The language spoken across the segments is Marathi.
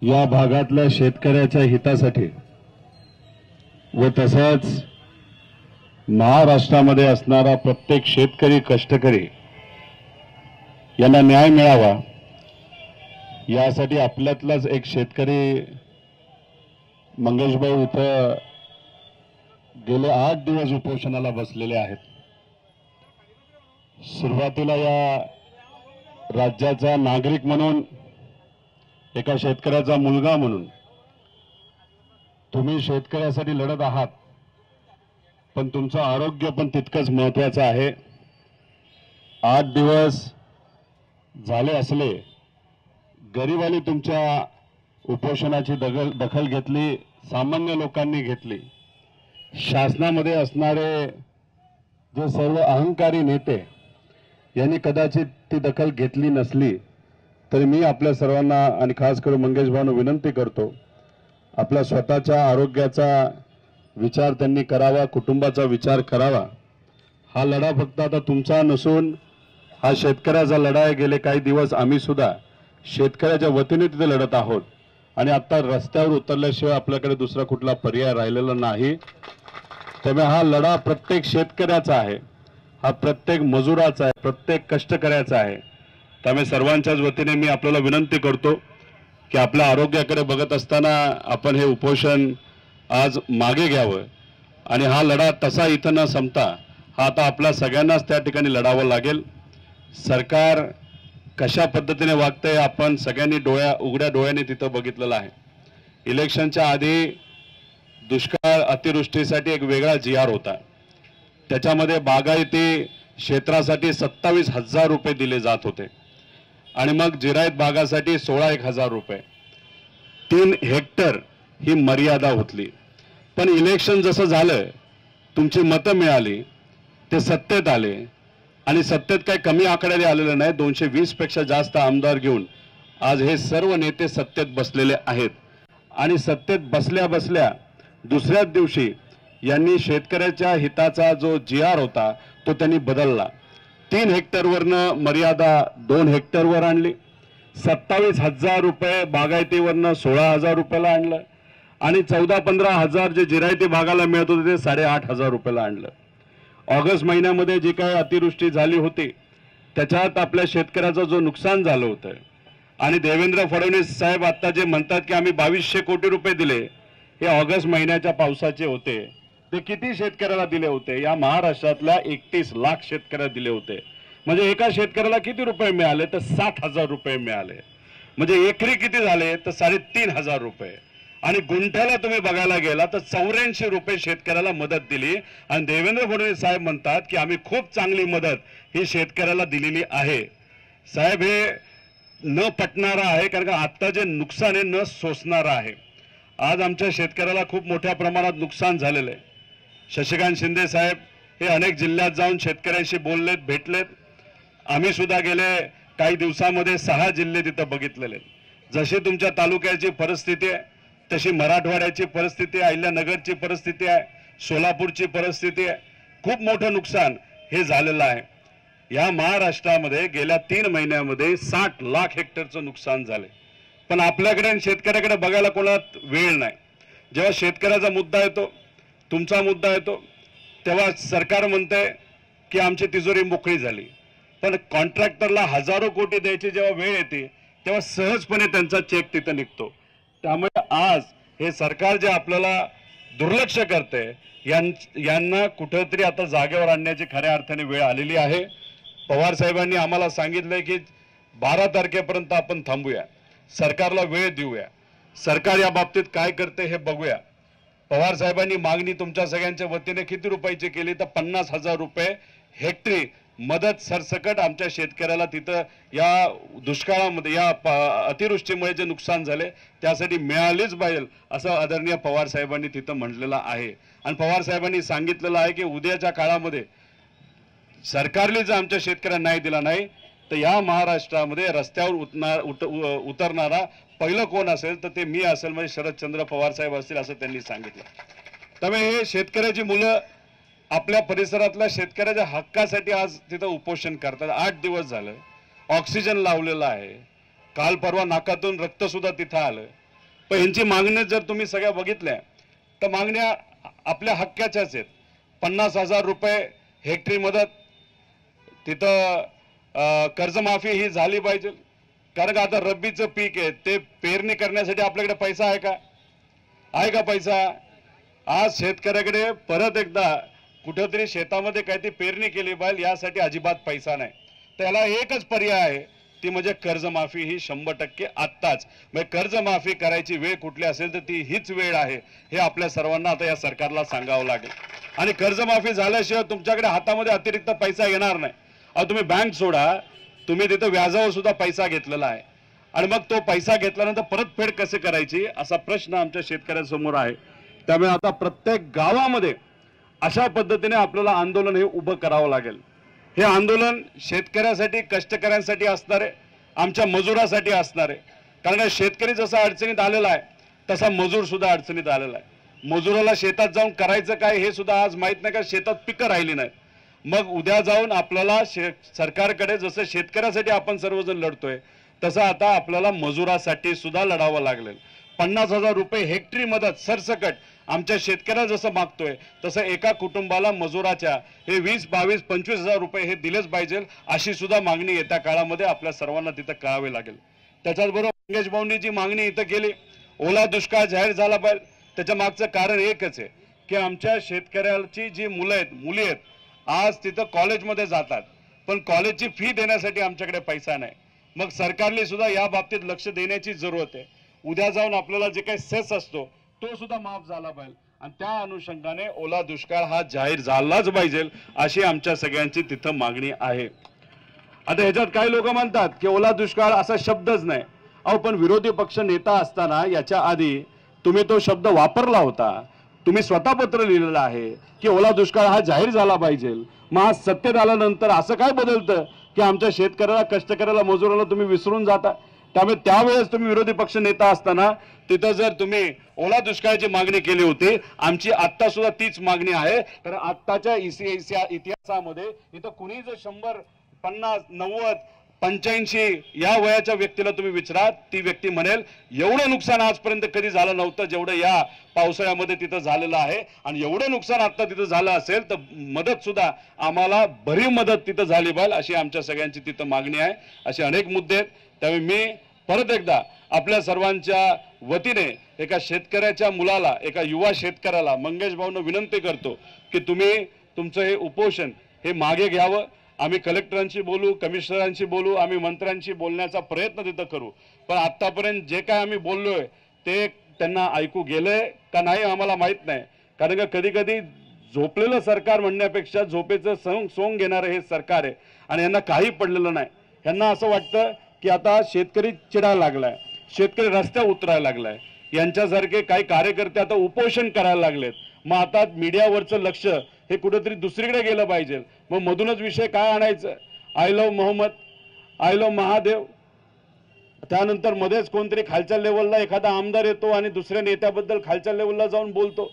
या भागातल्या शेतकऱ्याच्या हितासाठी व तसंच महाराष्ट्रामध्ये असणारा प्रत्येक शेतकरी कष्टकरी यांना न्याय मिळावा यासाठी आपल्यातलाच एक शेतकरी मंगेशभाऊ इथं गेले 8 दिवस उपोषणाला बसलेले आहेत। सुरुवातीला या राज्याचा नागरिक म्हणून एका शेतकऱ्याचा मुलगा म्हणून तुम्ही शेतकऱ्यासाठी लढत आहात, पण तुमचं आरोग्य पण तितकंच महत्त्वाचं आहे। 8 दिवस झाले असले गरिबांनी तुमच्या उपोषणाची दखल घेतली, सामान्य लोकांनी घेतली। शासनामध्ये असणारे जे सर्व अहंकारी नेते यांनी कदाचित ती दखल घेतली नसली तरी मी आपल्या सर्वांना आणि खास करून मंगेश भाऊंना विनंती करतो, आपल्या स्वतःच्या आरोग्याचा विचार त्यांनी करावा, कुटुंबाचा विचार करावा। हा लढा फक्त आता तुमचा नसून हा शेतकऱ्याचा लढा आहे। गेले काही दिवस आम्ही सुद्धा शेतकऱ्याच्या वतीने तिथे लढत आहोत आणि आता रस्त्यावर उतरल्याशिवाय आपल्याकडे दुसरा कुठला पर्याय राहिलेला नाही। त्यामुळे हा लढा प्रत्येक शेतकऱ्याचा आहे, हा प्रत्येक मजुराचा आहे, प्रत्येक कष्टकऱ्याचा आहे। त्यामुळे सर्वांच्याच वतीने मी आपल्याला विनंती करतो की आपल्या आरोग्याकडे बघत असताना आपण हे उपोषण आज मागे घ्यावं आणि हा लढा तसा इथं न संपता हा आता आपल्या सगळ्यांनाच त्या ठिकाणी लढावं लागेल। सरकार कशा पद्धतीने वागतंय आपण सगळ्यांनी उघड्या डोळ्याने तिथं बघितलेलं आहे। इलेक्शनच्या आधी दुष्काळ अतिवृष्टीसाठी एक वेगळा GR होता, त्याच्यामध्ये बागायती क्षेत्रासाठी 27,000 रुपये दिले जात होते आणि मग जिरायत बागासाठी 16,000 रुपये, 3 हेक्टर ही मर्यादा होती। पण इलेक्शन जसं झालं, तुमची मतं मिळाली, ते सत्तेत आले आणि सत्तेत काही कमी आकड्याने आलेले नाही, 220 पेक्षा जास्त आमदार घेऊन आज हे सर्व नेते सत्तेत बसलेले आहेत। आणि सत्तेत बसल्या बसल्या दुसऱ्याच दिवशी यांनी शेतकऱ्याच्या हिताचा जो GR होता तो त्यांनी बदलला। 3 हेक्टरवरनं मर्यादा 2 हेक्टरवर आणली, 27,000 रुपये बागायतीवरनं 16,000 रुपयाला आणलं आणि 14-15 हजार जे जिरायती भागाला मिळत होते ते 8,500 रुपयाला आणलं। ऑगस्ट महिन्यामध्ये जी काही अतिवृष्टी झाली होती त्याच्यात आपल्या शेतकऱ्याचं जो नुकसान झालं होतं आणि देवेंद्र फडणवीस साहेब आता जे म्हणतात की आम्ही 2200 कोटी रुपये दिले, हे ऑगस्ट महिन्याच्या पावसाचे होते। ते किती शेतकऱ्याला दिले होते? या महाराष्ट्रातल्या 31 लाख शेतकऱ्याला दिले होते। म्हणजे एका शेतकऱ्याला किती रुपये मिळाले? तर 60,000 रुपये मिळाले। म्हणजे एकरी किती झाले? तर 3,500 रुपये। आणि गुंठ्याला तुम्ही बघायला गेला तर 84 रुपये शेतकऱ्याला मदत दिली आणि देवेंद्र फडणवीस साहेब म्हणतात की आम्ही खूप चांगली मदत ही शेतकऱ्याला दिलेली आहे। साहेब, हे न पटणारा आहे, कारण का आता जे नुकसान आहे न सोसणारा आहे। आज आमच्या शेतकऱ्याला खूप मोठ्या प्रमाणात नुकसान झालेलं आहे। शशिकांत शिंदे साहेब हे अनेक जिल्ह्यात जाऊन शेतकऱ्यांशी बोललेत, भेटलेत। आम्ही सुद्धा गेले काही दिवसामध्ये 6 जिल्हे तिथं बघितलेले। जशी तुमच्या तालुक्याची परिस्थिती आहे तशी मराठवाड्याची परिस्थिती आहे, अहिल्यानगरची परिस्थिती आहे, सोलापूरची परिस्थिती आहे। खूप मोठं नुकसान हे झालेलं आहे। या महाराष्ट्रामध्ये गेल्या 3 महिन्यामध्ये 60 लाख हेक्टरचं नुकसान झाले, पण आपल्याकडे आणि शेतकऱ्याकडे बघायला कोणाला वेळ नाही। जेव्हा शेतकऱ्याचा मुद्दा येतो, तुमचा मुद्दा येतो, तेव्हा सरकार म्हणते की आमची तिजोरी मोकळी झाली, पण कॉन्ट्रॅक्टरला हजारो कोटी द्यायची जेव्हा वेळ येते तेव्हा सहजपणे त्यांचा चेक तिथं निघतो। त्यामुळे आज हे सरकार जे आपल्याला दुर्लक्ष करते यांना कुठेतरी आता जागेवर आणण्याची खऱ्या अर्थाने वेळ आलेली आहे। पवार साहेबांनी आम्हाला सांगितलंय की 12 तारखेपर्यंत आपण थांबूया, सरकारला वेळ देऊया, सरकार या बाबतीत काय करते हे बघूया। पवार साहेबांनी मागणी तुमच्या सगळ्यांच्या वतीने किती रुपयाची केली? तर 50,000 रुपये हेक्टरी मदत सरसकट आमच्या शेतकऱ्याला तिथं या दुष्काळामध्ये या अतिवृष्टीमुळे जे नुकसान झाले त्यासाठी मिळालीच पाहिजे असं आदरणीय पवार साहेबांनी तिथं म्हटलेलं आहे। आणि पवार साहेबांनी सांगितलेलं आहे की उद्याच्या काळामध्ये सरकारने जर आमच्या शेतकऱ्यांना न्याय दिला नाही तर या महाराष्ट्रामध्ये रस्त्यावर उतरणारा पहिलं कोण असेल तर ते मी असेल, म्हणजे शरदचंद्र पवार साहेब असतील असं त्यांनी सांगितलं। त्यामुळे हे शेतकऱ्याची मुलं आपल्या परिसरातल्या शेतकऱ्याच्या हक्कासाठी आज तिथं उपोषण करतात। 8 दिवस झालं, ऑक्सिजन लावलेला आहे, काल परवा नाकातून रक्त सुद्धा तिथं आलं। पण यांची मागण्या जर तुम्ही सगळ्या बघितल्या तर मागण्या आपल्या हक्काच्याच आहेत. 50,000 रुपये हेक्टरी मदत, तिथं कर्जमाफी ही झाली पाहिजे. कारण का आता रब्बीचं पीक आहे, ते पेरणी करण्यासाठी आपल्याकडे पैसा आहे का? आहे का पैसा? आज शेतकऱ्याकडे परत एकदा कुठेतरी शेतामध्ये काहीतरी पेरणी केली पाहिजे यासाठी अजिबात पैसा नाही. त्याला एकच पर्याय आहे, ती म्हणजे कर्जमाफी ही 100% आत्ताच. म्हणजे कर्जमाफी करायची वेळ कुठली असेल तर ती हीच वेळ आहे, हे आपल्या सर्वांना आता या सरकारला सांगावं लागेल. आणि कर्जमाफी झाल्याशिवाय तुमच्याकडे हातामध्ये अतिरिक्त पैसा येणार नाही. अहो तुम्ही बँक सोडा, तुम्ही तिथं व्याजावर सुद्धा पैसा घेतलेला आहे आणि मग तो पैसा घेतल्यानंतर परतफेड कसे करायची असा प्रश्न आमच्या शेतकऱ्यांसमोर आहे. त्यामुळे आता प्रत्येक गावामध्ये अशा पद्धतीने आपल्याला आंदोलन हे उभं करावं लागेल. हे आंदोलन शेतकऱ्यासाठी, कष्टकऱ्यांसाठी असणार आहे, आमच्या मजुरासाठी असणार आहे. कारण शेतकरी जसा अडचणीत आलेला आहे तसा मजूर सुद्धा अडचणीत आलेला आहे. मजुराला शेतात जाऊन करायचं काय हे सुद्धा आज माहित नाही, का शेतात पिकं राहिली नाही. मग उद्या जाऊन आपल्याला सरकारकडे जसं शेतकऱ्यासाठी आपण सर्वजण लढतोय तसं आता आपल्याला मजुरासाठी सुद्धा लढावं लागेल. 50,000 रुपये हेक्टरी मदत सरसकट आमच्या शेतकऱ्याला जसं मागतोय तसं एका कुटुंबाला मजुराच्या हे 20, 22, 25,000 रुपये हे दिलेच पाहिजे, अशी सुद्धा मागणी येत्या काळामध्ये आपल्या सर्वांना तिथं करावी लागेल. त्याच्याचबरोबर मंगेश भाऊंनी जी मागणी इथं केली, ओला दुष्काळ जाहीर झाला पाहिजे, त्याच्या मागचं कारण एकच आहे की आमच्या शेतकऱ्याची जी मुलं आहेत, मुली आहेत, आज तिथं कॉलेजमध्ये जातात पण कॉलेजची फी देण्यासाठी आमच्याकडे पैसा नाही. मग सरकारने सुद्धा या बाबतीत लक्ष देण्याची जरूरत आहे. उद्या जाऊन आपल्याला जे काही सेस असतो तो सुद्धा माफ झाला पाहिजे आणि त्या अनुषंगाने ओला दुष्काळ हा जाहीर झालाच पाहिजे, अशी आमच्या सगळ्यांची तिथं मागणी आहे. आता ह्याच्यात काही लोक म्हणतात की ओला दुष्काळ असा शब्दच नाही. अहो पण विरोधी पक्ष नेता असताना याच्या आधी तुम्ही तो शब्द वापरला होता, तुम्ही स्वतः पत्र लिहिलेलं आहे की ओला दुष्काळ हा जाहीर झाला पाहिजे. मग आज सत्तेत आल्यानंतर असं काय बदलतं की आमच्या शेतकऱ्याला, कष्टकऱ्याला, मजुराला तुम्ही विसरून जाता? त्यामुळे त्यावेळेस तुम्ही विरोधी पक्ष नेता असताना तिथं जर तुम्ही ओला दुष्काळाची मागणी केली होती, आमची आत्ता सुद्धा तीच मागणी आहे. तर आत्ताच्या इतिहासामध्ये इथं कुणी जर 100, 50, 90, 85 या वयाच्या व्यक्तीला तुम्ही विचारा, ती व्यक्ती म्हणेल एवढं नुकसान आजपर्यंत कधी झालं नव्हतं जेवढं या पावसाळ्यामध्ये तिथं झालेलं आहे. आणि एवढं नुकसान आता तिथं झालं असेल तर मदत सुद्धा आम्हाला भरीव मदत तिथं झाली पाहिजे, अशी आमच्या सगळ्यांची तिथं मागणी आहे. असे अनेक मुद्दे आहेत. त्यामुळे मी परत एकदा आपल्या सर्वांच्या वतीने एका शेतकऱ्याच्या मुलाला, एका युवा शेतकऱ्याला, मंगेश भाऊंना विनंती करतो की तुम्ही तुमचं हे उपोषण हे मागे घ्यावं. आम्ही कलेक्टरांशी बोलू, कमिशनरांशी बोलू, आम्ही मंत्र्यांशी बोलण्याचा प्रयत्न तिथं करू. पण आतापर्यंत जे काय आम्ही बोललोय ते त्यांना ऐकू गेलंय का नाही आम्हाला माहित नाही. कारण का कधी कधी झोपलेलं सरकार म्हणण्यापेक्षा झोपेचं सोंग घेणारं हे सरकार आहे आणि यांना काही पडलेलं नाही. यांना असं वाटतं की आता शेतकरी चिडायला लागलाय, शेतकरी रस्त्यावर उतरायला लागलाय, यांच्यासारखे काही कार्यकर्ते आता उपोषण करायला लागलेत. मग आता मीडियावरचं लक्ष हे कुठेतरी दुसरीकडे गेलं पाहिजे. मग मधूनच विषय काय आणायचं, I love Mohammed, I love Mahadev. त्यानंतर मध्येच कोणतरी खालच्या लेवलला एखादा आमदार येतो आणि दुसऱ्या नेत्याबद्दल खालच्या लेवलला जाऊन बोलतो.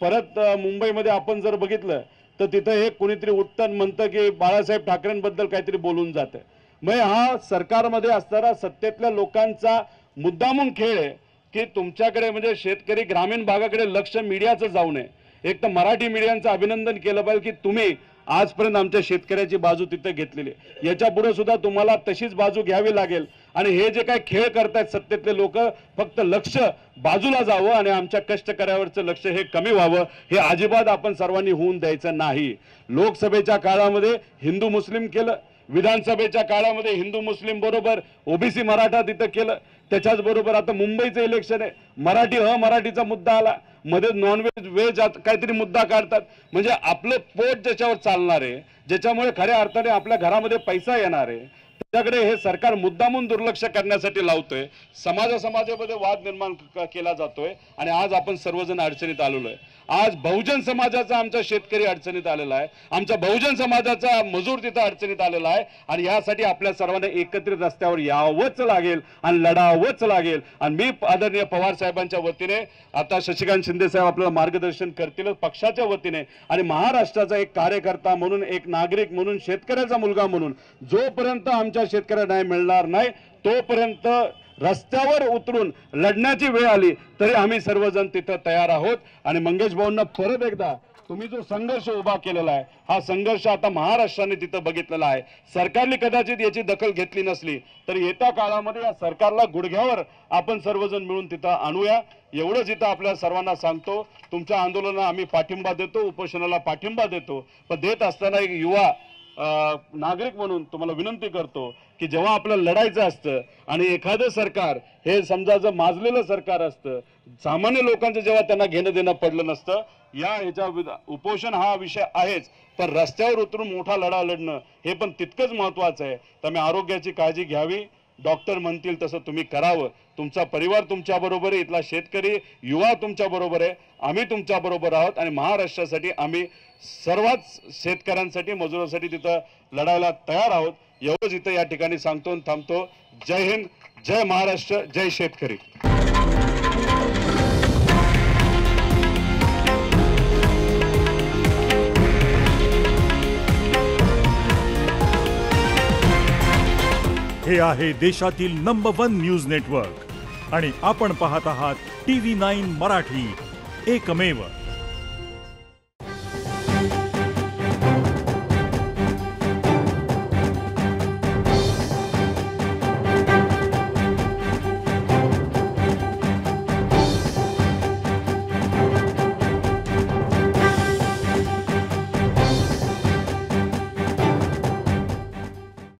परत मुंबईमध्ये आपण जर बघितलं तर तिथं हे कोणीतरी उठतं म्हणतं की बाळासाहेब ठाकरेंबद्दल काहीतरी बोलून जातं. मग हा सरकारमध्ये असणारा सत्तेतल्या लोकांचा मुद्दामून खेळ आहे की तुमच्याकडे म्हणजे शेतकरी ग्रामीण भागाकडे लक्ष मीडियाचं जाऊ नये. एक तर मराठी मीडियांचं अभिनंदन केलं पाहिजे की तुम्ही आजपर्यंत आमच्या शेतकऱ्याची बाजू तिथे घेतलेली. याच्या पुढे सुद्धा तुम्हाला तशीच बाजू घ्यावी लागेल. आणि हे जे काय खेळ करतायत सत्तेतले लोक, फक्त लक्ष बाजूला जावं आणि आमच्या कष्टकऱ्यावरचं लक्ष हे कमी व्हावं, हे अजिबात आपण सर्वांनी होऊन द्यायचं नाही. लोकसभेच्या काळामध्ये हिंदू मुस्लिम केलं, विधानसभेच्या काळामध्ये हिंदू मुस्लिम बरोबर ओबीसी मराठा तिथं केलं. त्याच्याच बरोबर आता मुंबईचं इलेक्शन आहे, मराठी अमराठीचा मुद्दा आला, मध्ये नॉनव्हेज व्हेज काहीतरी मुद्दा काढतात. म्हणजे आपलं पोट ज्याच्यावर चालणार आहे, ज्याच्यामुळे खऱ्या अर्थाने आपल्या घरामध्ये पैसा येणार आहे, त्याच्याकडे हे सरकार मुद्दामून दुर्लक्ष करण्यासाठी लावतोय. समाजामध्ये वाद निर्माण केला जातोय आणि आज आपण सर्वजण अडचणीत आलेलो आहे. आज बहुजन समाजाचा आमचा शेतकरी अडचणीत आलेला आहे, आमचा बहुजन समाजाचा मजूर तिथं अडचणीत आलेला आहे. आणि यासाठी आपल्या सर्वांना एकत्रित रस्त्यावर यावंच लागेल आणि लढावंच लागेल. आणि मी आदरणीय पवार साहेबांच्या वतीने, आता शशिकांत शिंदे साहेब आपल्याला मार्गदर्शन करतील पक्षाच्या वतीने, आणि महाराष्ट्राचा एक कार्यकर्ता म्हणून, एक नागरिक म्हणून, शेतकऱ्याचा मुलगा म्हणून, जोपर्यंत आमच्या शेतकऱ्यांना न्याय मिळणार नाही तोपर्यंत रस्त्यावर उतरून लढण्याची वेळ आली तरी आम्ही सर्वजण तिथं तयार आहोत। आणि मंगेश भाऊंना परत एकदा तुम्ही जो संघर्ष उभा केलेला आहे हा संघर्ष आता महाराष्ट्राने तिथं बघितलेला आहे। सरकारने कदाचित याची दखल घेतली नसली तर येत्या काळामध्ये या सरकारला गुडघ्यावर आपण सर्वजण मिळून तिथं आणूया एवढंच इथं आपल्या सर्वांना सांगतो। तुमच्या आंदोलनाला आम्ही पाठिंबा देतो, उपोषणाला पाठिंबा देतो, पण देत असताना एक युवा नागरिक म्हणून तुम्हाला विनंती करतो की जेव्हा आपल्याला लढायचं असतं आणि एखादं सरकार हे समजा जर माजलेलं सरकार असतं, सामान्य लोकांचं जेव्हा त्यांना घेणं देणं पडलं नसतं, या ह्याच्या उपोषण हा विषय आहेच, पण रस्त्यावर उतरून मोठा लढा लढणं हे पण तितकंच महत्वाचं आहे। त्यामुळे आरोग्याची काळजी घ्यावी, डॉक्टर म्हणतील तसं तुम्ही करावं, तुमचा परिवार तुमच्या बरोबर आहे, इथला शेतकरी युवा तुमच्या बरोबर आहे, आम्ही तुमच्या बरोबर आहोत आणि महाराष्ट्रासाठी आम्ही सर्वच शेतकऱ्यांसाठी मजुरांसाठी तिथं लढायला तयार आहोत। एवढंच इथं या ठिकाणी सांगतो आणि थांबतो। जय हिंद, जय महाराष्ट्र, जय शेतकरी। हे आहे देशातील नंबर 1 न्यूज नेटवर्क आणि आपण पाहत आहात TV9 मराठी, एकमेव।